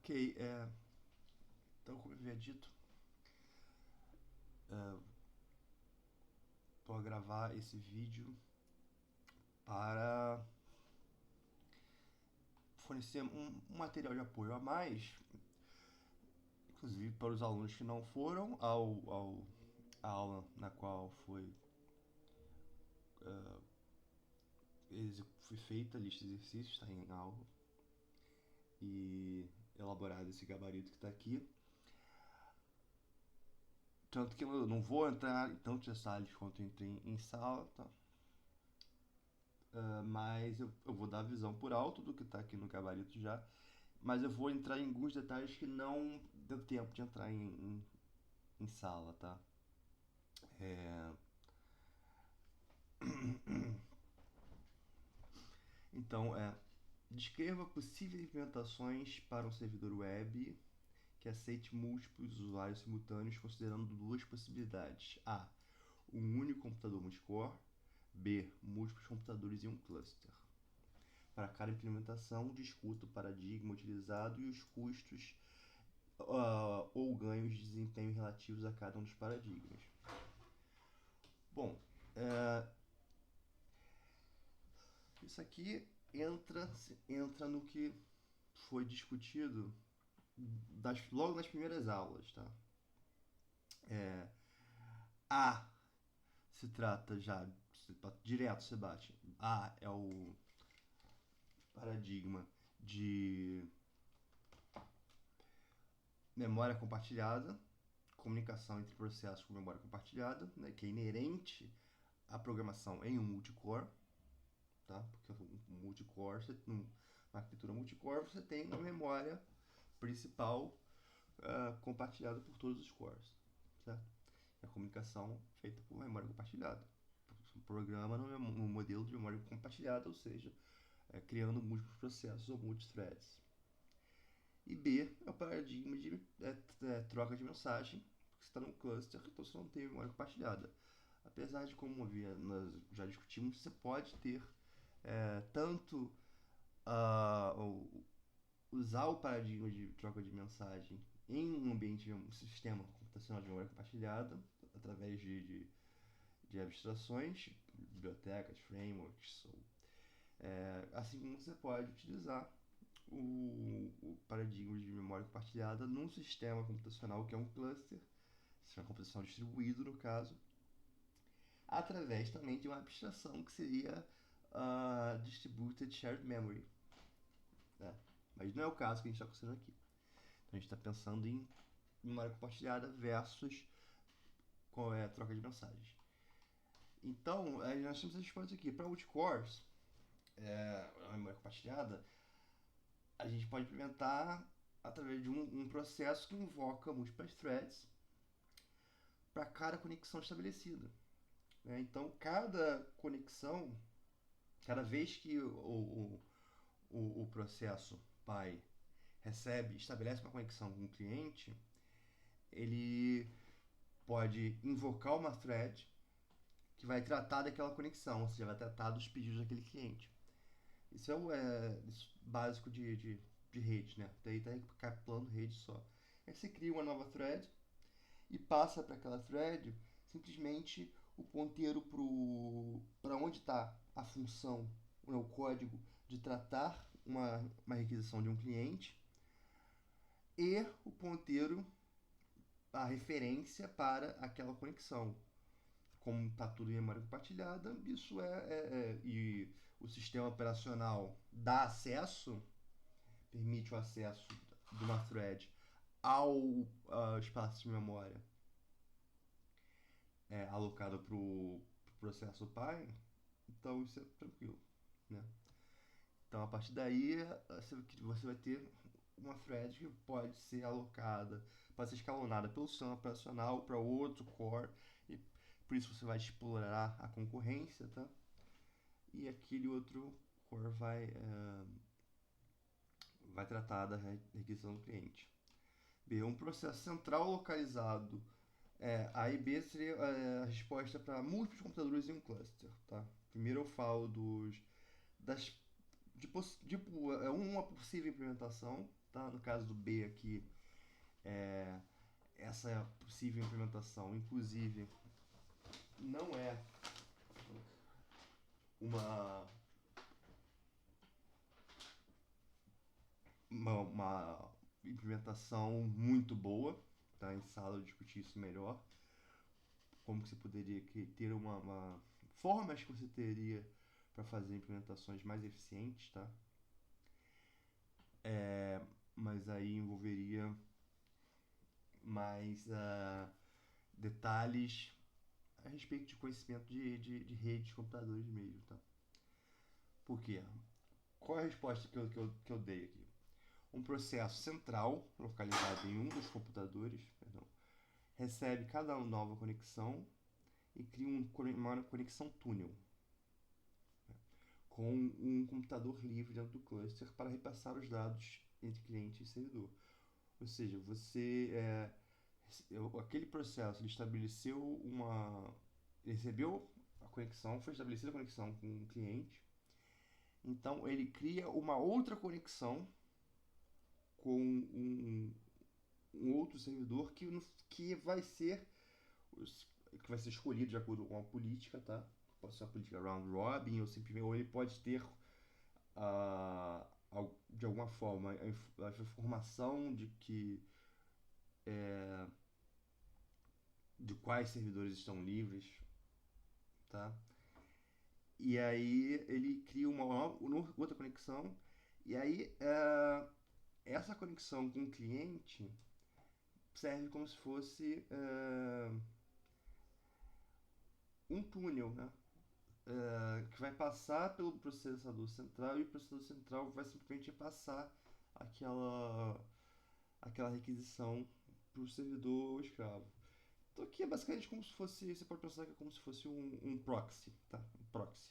Ok, então como eu havia dito, estou a gravar esse vídeo para fornecer um material de apoio a mais, inclusive para os alunos que não foram à aula na qual foi feita a lista de exercícios, está em aula, e elaborado esse gabarito que está aqui. Tanto que eu não vou entrar em tantos detalhes quanto entrei em sala, tá? Mas eu vou dar a visão por alto do que está aqui no gabarito já. Mas eu vou entrar em alguns detalhes que não deu tempo de entrar em sala, tá? É... Então, descreva possíveis implementações para um servidor web que aceite múltiplos usuários simultâneos, considerando duas possibilidades: A, um único computador multicore; B, múltiplos computadores em um cluster. Para cada implementação, discuta o paradigma utilizado e os custos ou ganhos de desempenho relativos a cada um dos paradigmas. Bom, isso aqui entra no que foi discutido logo nas primeiras aulas, tá? A se trata já direto, você bate. A é o paradigma de memória compartilhada, comunicação entre processos com memória compartilhada, né, que é inerente à programação em um multicore, tá? Porque um multicore, uma arquitetura multicore, você tem uma memória principal compartilhada por todos os cores, certo? E a comunicação feita por memória compartilhada. Um programa no modelo de memória compartilhada, ou seja, criando múltiplos processos ou multithreads. E B é o paradigma de troca de mensagem, porque você está num cluster, então você não tem memória compartilhada. Apesar de, como nós já discutimos, você pode ter tanto usar o paradigma de troca de mensagem em um ambiente, um sistema computacional de memória compartilhada, através de abstrações, bibliotecas, frameworks, assim como você pode utilizar o paradigma de memória compartilhada num sistema computacional que é um cluster, sistema computacional distribuído no caso, através também de uma abstração que seria a Distributed Shared Memory, né? Mas não é o caso que a gente está considerando aqui. Então a gente está pensando em memória compartilhada versus troca de mensagens. Então, nós temos essas coisas aqui. Para multicores, a memória compartilhada, a gente pode implementar através de um processo que invoca múltiplas threads para cada conexão estabelecida, né? Então, cada conexão, cada vez que o processo pai estabelece uma conexão com o cliente, ele pode invocar uma thread que vai tratar daquela conexão, ou seja, vai tratar dos pedidos daquele cliente. Isso é o básico de rede, né? Daí está recapitulando rede só. Aí você cria uma nova thread e passa para aquela thread simplesmente o ponteiro para onde está a função, o código de tratar uma requisição de um cliente, e o ponteiro, a referência para aquela conexão. Como está tudo em memória compartilhada, isso e o sistema operacional dá acesso, permite o acesso de uma thread ao espaço de memória alocado para o processo pai, então isso é tranquilo, né? Então a partir daí você vai ter uma thread que pode ser alocada, pode ser escalonada pelo sistema operacional para outro core, e por isso você vai explorar a concorrência, tá? E aquele outro core vai tratar da requisição do cliente. B, um processo central localizado. A e B seria a resposta para múltiplos computadores em um cluster, tá? Primeiro eu falo das é uma possível implementação, tá? No caso do B aqui, é, essa é a possível implementação, inclusive, não é uma, uma implementação muito boa, tá? Em sala eu discuti isso melhor, como que você poderia ter uma formas que você teria para fazer implementações mais eficientes, tá? Mas aí envolveria mais detalhes a respeito de conhecimento de redes de computadores mesmo, tá? Por quê? Qual é a resposta que eu dei aqui? Um processo central, localizado em um dos computadores, perdão, recebe cada nova conexão e cria uma conexão túnel, né, com um computador livre dentro do cluster para repassar os dados entre cliente e servidor. Ou seja, aquele processo ele estabeleceu ele recebeu a conexão, foi estabelecida a conexão com o cliente, então ele cria uma outra conexão com um outro servidor que vai ser que vai ser escolhido de acordo com a política, tá? Pode ser uma política round robin ou simplesmente ou ele pode ter de alguma forma a informação de quais servidores estão livres, tá? E aí ele cria uma outra conexão e aí essa conexão com o cliente serve como se fosse um túnel, né? Que vai passar pelo processador central e o processador central vai simplesmente passar aquela, aquela requisição para o servidor escravo. Então aqui é basicamente como se fosse, você pode pensar que é como se fosse um proxy, tá? Um proxy.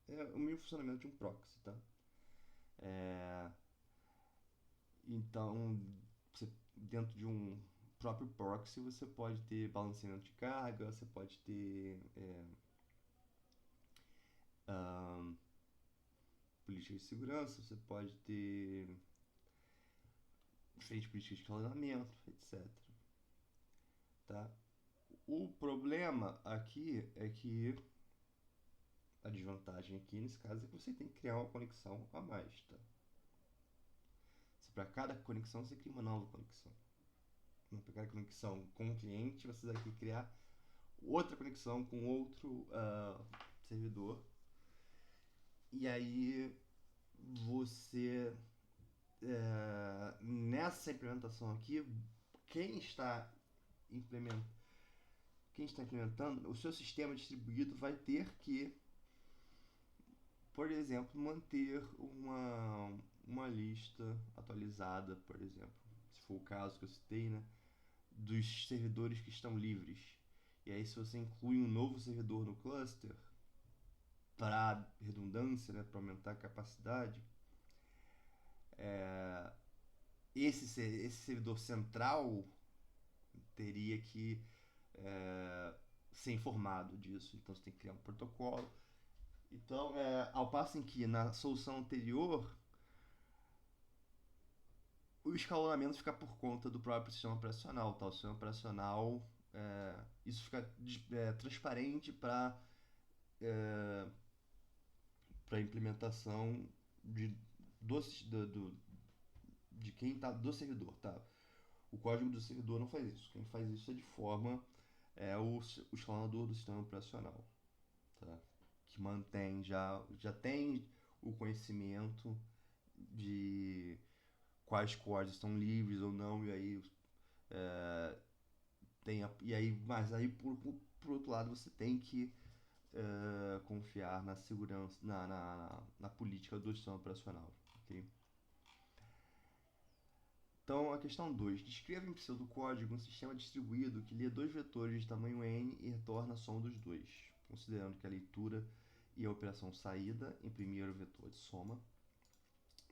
É o mesmo funcionamento de um proxy, tá? É, então, dentro de um próprio proxy, você pode ter balanceamento de carga, você pode ter um, política de segurança, você pode ter diferentes políticas de escalonamento, etc. Tá? O problema aqui é que a desvantagem aqui nesse caso é que você tem que criar uma conexão a mais, tá? Para cada conexão você cria uma nova conexão. Para cada conexão com o cliente você vai ter que criar outra conexão com outro servidor. E aí você nessa implementação aqui, quem está implementando o seu sistema distribuído vai ter que, por exemplo, manter uma lista atualizada, por exemplo, se for o caso que eu citei, né, dos servidores que estão livres. E aí se você inclui um novo servidor no cluster, para redundância, né, para aumentar a capacidade, esse servidor central teria que ser informado disso. Então você tem que criar um protocolo. Então, ao passo em que na solução anterior o escalonamento fica por conta do próprio sistema operacional, tá? O sistema operacional, isso fica transparente para a implementação do, do, de quem tá do servidor, tá? O código do servidor não faz isso. Quem faz isso é de forma o escalonador do sistema operacional, tá? Que mantém já tem o conhecimento de quais códigos estão livres ou não, e aí mas aí por outro lado você tem que confiar na segurança, na política do sistema operacional, ok? Então, a questão 2. Descreva em pseudocódigo um sistema distribuído que lê dois vetores de tamanho n e retorna a soma dos dois, considerando que a leitura e a operação saída em primeiro vetor de soma,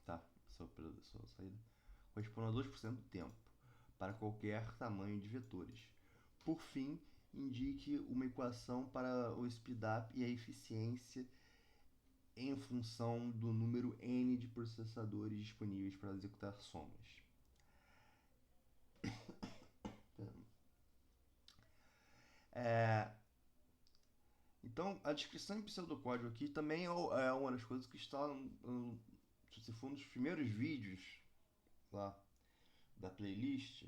tá? Essa operação saída corresponde a 2% do tempo, para qualquer tamanho de vetores. Por fim, indique uma equação para o speedup e a eficiência em função do número n de processadores disponíveis para executar somas. Então, a descrição em pseudocódigo aqui também é uma das coisas que está, se for um dos primeiros vídeos lá da playlist,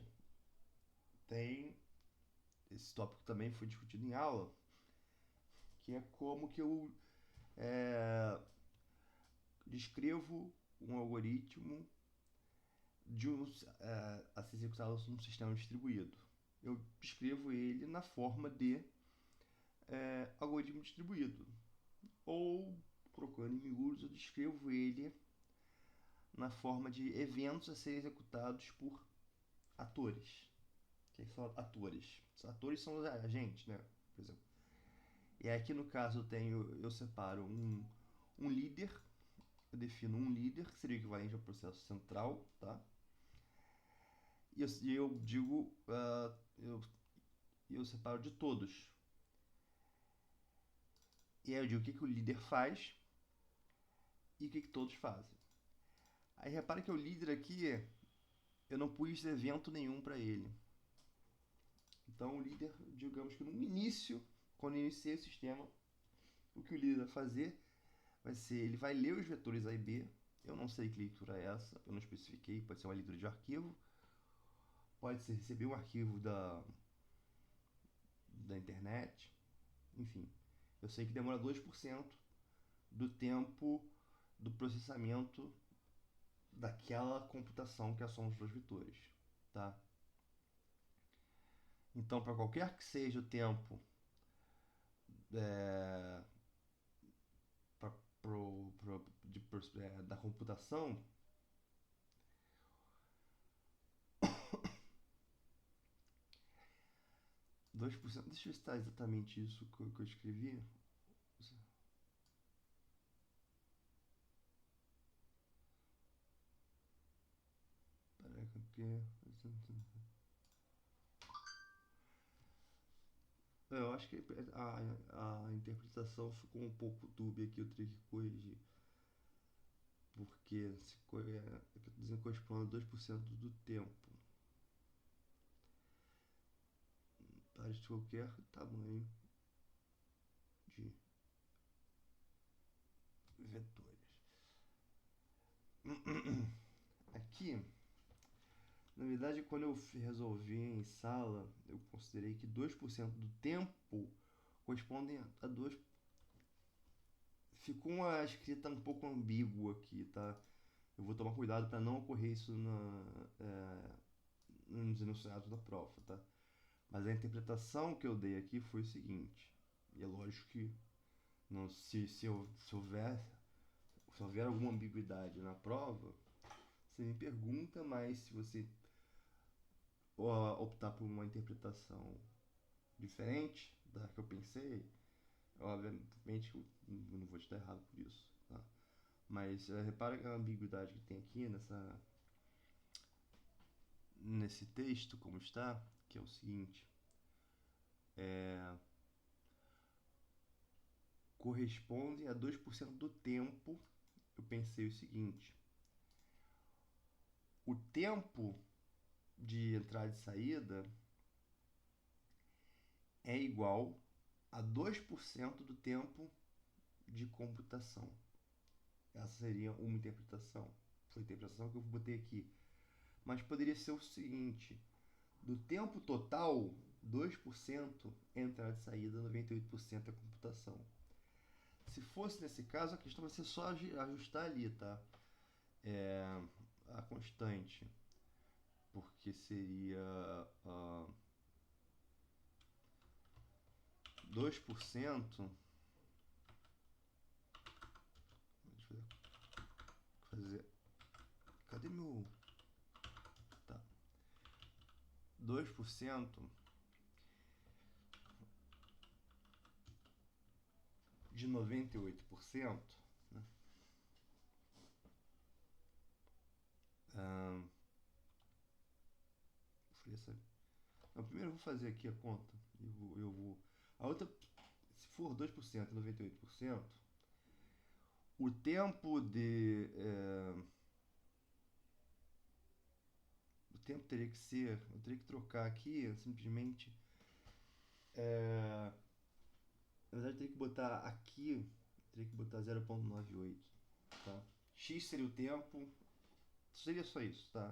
tem esse tópico também foi discutido em aula, que é como que eu descrevo um algoritmo a ser executado num sistema distribuído. Eu descrevo ele na forma de algoritmo distribuído. Ou, colocando em miúdos, eu descrevo ele na forma de eventos a serem executados por atores. O que são atores? Os atores são os agentes, né? Por exemplo. E aqui no caso eu separo um líder, eu defino um líder, que seria o equivalente ao processo central, tá? E eu digo, eu separo de todos. E aí eu digo o que o líder faz e o que todos fazem. Aí repara que o líder aqui, eu não pus evento nenhum para ele. Então o líder, digamos que no início, quando eu iniciei o sistema, o que o líder vai fazer vai ser, ele vai ler os vetores A e B. Eu não sei que leitura é essa, eu não especifiquei, pode ser uma leitura de arquivo, pode ser receber um arquivo da internet, enfim. Eu sei que demora 2% do tempo do processamento daquela computação que é a soma dos dois vetores, tá? Então, para qualquer que seja o tempo da computação, 2%, deixa eu ver se está exatamente isso que eu escrevi. Eu acho que a interpretação ficou um pouco dúbia aqui, eu teria que corrigir. Porque se corresponde a 2% do tempo. Para de qualquer tamanho de vetores. Aqui, na verdade, quando eu resolvi em sala, eu considerei que 2% do tempo correspondem a 2. Ficou uma escrita um pouco ambígua aqui, tá? Eu vou tomar cuidado para não ocorrer isso nos enunciados da prova, tá? Mas a interpretação que eu dei aqui foi o seguinte, e é lógico que não, se houver alguma ambiguidade na prova, você me pergunta, mas se você optar por uma interpretação diferente da que eu pensei, obviamente eu não vou te dar errado por isso, tá? Mas repara a ambiguidade que tem aqui nesse texto, como está, que é o seguinte, corresponde a 2% do tempo. Eu pensei o seguinte, o tempo de entrada e saída é igual a 2% do tempo de computação. Essa seria uma interpretação. Foi a interpretação que eu botei aqui. Mas poderia ser o seguinte, do tempo total, 2% é entrada e saída, 98% é computação. Se fosse nesse caso, a questão vai ser só ajustar ali, tá? A constante. Porque seria 2%. Deixa eu fazer. Cadê meu. Tá. 2% de 98%, né? Não, primeiro eu vou fazer aqui a conta. A outra, se for 2% e 98%, O tempo de... o tempo teria que ser... Eu teria que trocar aqui, simplesmente... na verdade, eu teria que botar aqui... Teria que botar 0,98, tá? X seria o tempo... Seria só isso, tá?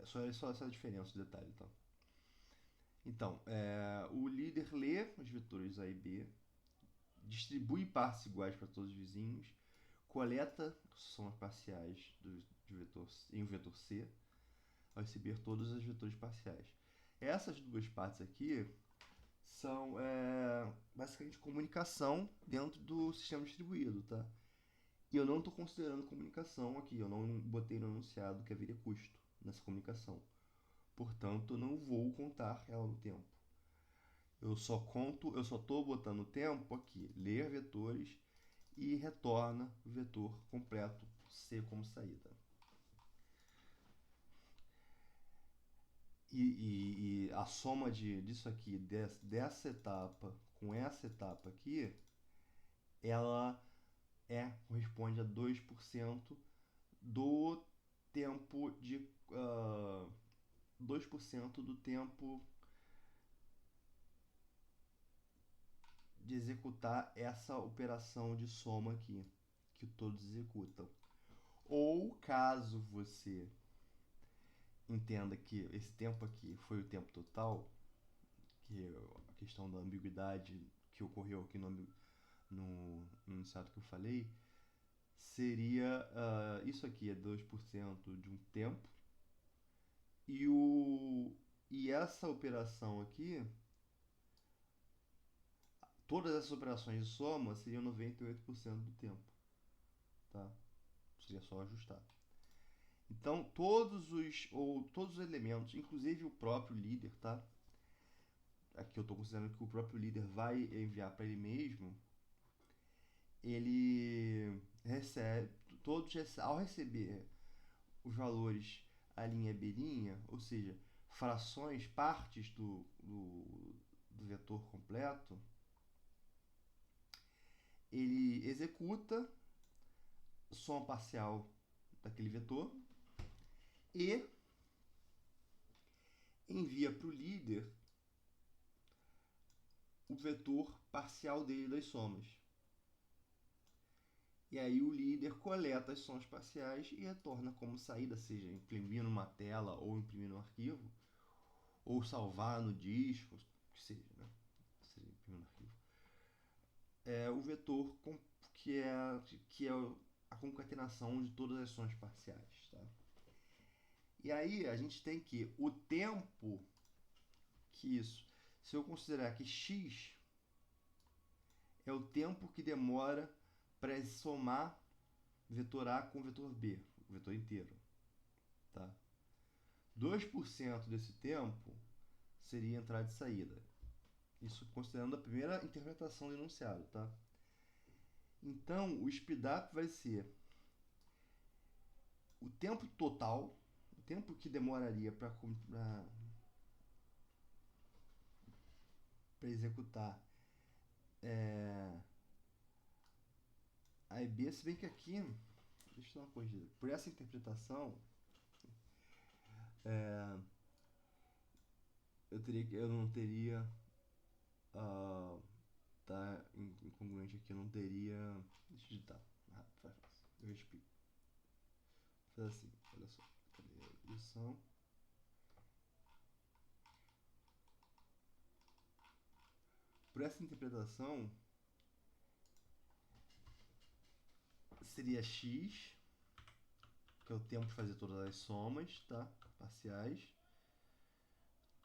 Só essa diferença, o detalhe, tá? Então, o líder lê os vetores A e B, distribui partes iguais para todos os vizinhos, coleta somas parciais de vetor, em um vetor C, ao receber todos os vetores parciais. Essas duas partes aqui são basicamente comunicação dentro do sistema distribuído, tá? E eu não estou considerando comunicação aqui, eu não botei no enunciado que haveria custo nessa comunicação. Portanto, eu não vou contar ela no tempo. Eu só estou botando o tempo aqui, ler vetores e retorna o vetor completo C como saída. E a soma disso aqui, dessa etapa com essa etapa aqui, ela corresponde a 2% do tempo de... 2% do tempo de executar essa operação de soma aqui, que todos executam. Ou caso você entenda que esse tempo aqui foi o tempo total, que é a questão da ambiguidade que ocorreu aqui no enunciado que eu falei, seria isso aqui é 2% de um tempo, e essa operação aqui, todas essas operações de soma seriam 98% do tempo, tá? Seria só ajustar. Então, todos os elementos, inclusive o próprio líder, tá? Aqui eu estou considerando que o próprio líder vai enviar para ele mesmo, ele recebe, ao receber os valores a linha B', ou seja, frações, partes do vetor completo, ele executa soma parcial daquele vetor e envia para o líder o vetor parcial dele das somas. E aí o líder coleta as somas parciais e retorna como saída, seja imprimir numa tela ou imprimir no arquivo, ou salvar no disco, que seja, né? Seja imprimir no arquivo. O vetor que é a concatenação de todas as somas parciais, tá? E aí a gente tem que o tempo que isso, se eu considerar que x é o tempo que demora para somar vetor A com vetor B, o vetor inteiro, tá? 2% desse tempo seria entrada e saída. Isso considerando a primeira interpretação do enunciado, tá? Então, o speedup vai ser o tempo total, o tempo que demoraria para executar A e B, se bem que aqui, deixa eu dar uma corrigida, por essa interpretação, eu não teria, tá incongruente aqui, eu não teria, deixa eu digitar, eu explico. Faz assim, olha só, cadê a edição? Por essa interpretação, seria x, que é o tempo de fazer todas as somas, tá? Parciais.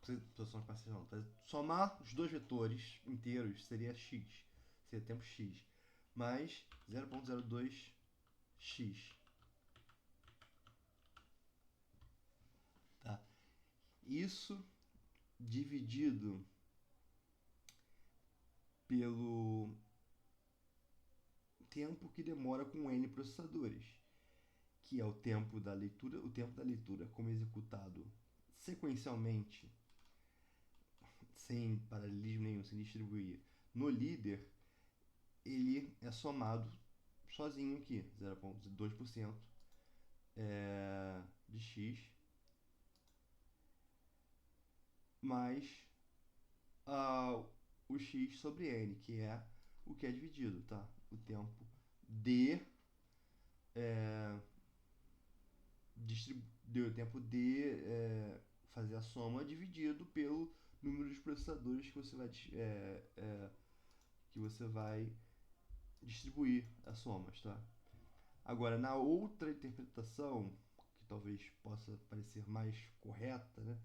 Somas parciais não. Somar os dois vetores inteiros seria x. Seria tempo x. Mais 0,02x. Tá? Isso dividido pelo tempo que demora com n processadores, que é o tempo da leitura como executado sequencialmente, sem paralelismo nenhum, sem distribuir, no líder, ele é somado sozinho aqui, 0,2% de x, mais o x sobre n, que é o que é dividido, tá? O tempo de deu tempo de fazer a soma dividido pelo número de processadores que você vai distribuir as somas, tá? Agora, na outra interpretação, que talvez possa parecer mais correta, né,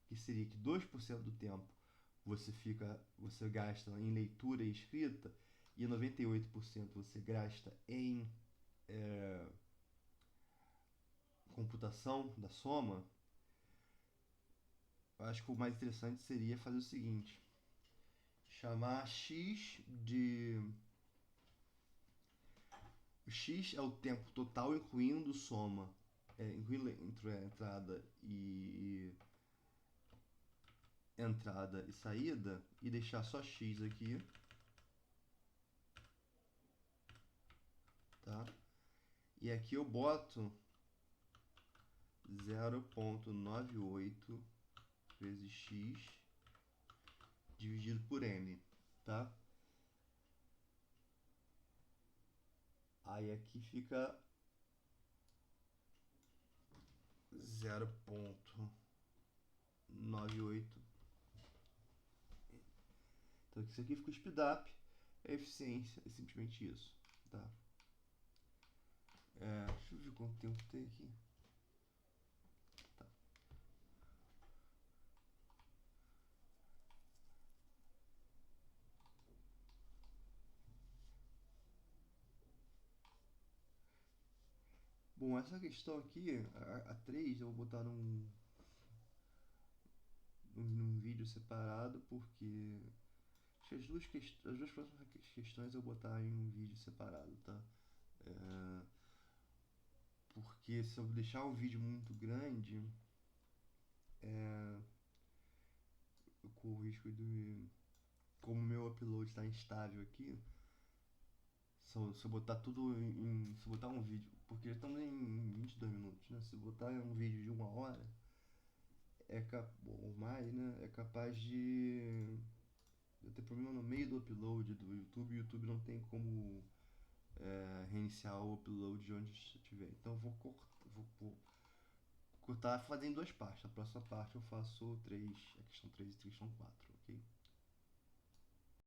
que seria que 2% do tempo você gasta em leitura e escrita e 98% você gasta em computação da soma. Eu acho que o mais interessante seria fazer o seguinte: chamar x de. O x é o tempo total incluindo soma, incluindo entre entrada e saída, e deixar só x aqui, tá? E aqui eu boto 0,98 vezes x dividido por n, tá? Aí aqui fica 0,98. Então isso aqui fica o speedup, a eficiência, é simplesmente isso, tá? Deixa eu ver quanto tempo tem aqui. Tá. Bom, essa questão aqui, a 3, eu vou botar num vídeo separado, porque acho que as duas próximas questões eu vou botar em um vídeo separado, tá? Porque se eu deixar um vídeo muito grande, eu corro o risco de, como o meu upload está instável aqui, se eu botar se eu botar um vídeo, porque estamos em 22 minutos, né? Se eu botar um vídeo de 1 hora, ou mais, né? É capaz de eu ter problema no meio do upload do YouTube, e o YouTube não tem como reiniciar o upload de onde estiver. Então eu vou cortar, fazer em duas partes. A próxima parte eu faço a questão 3 e a questão 4, ok?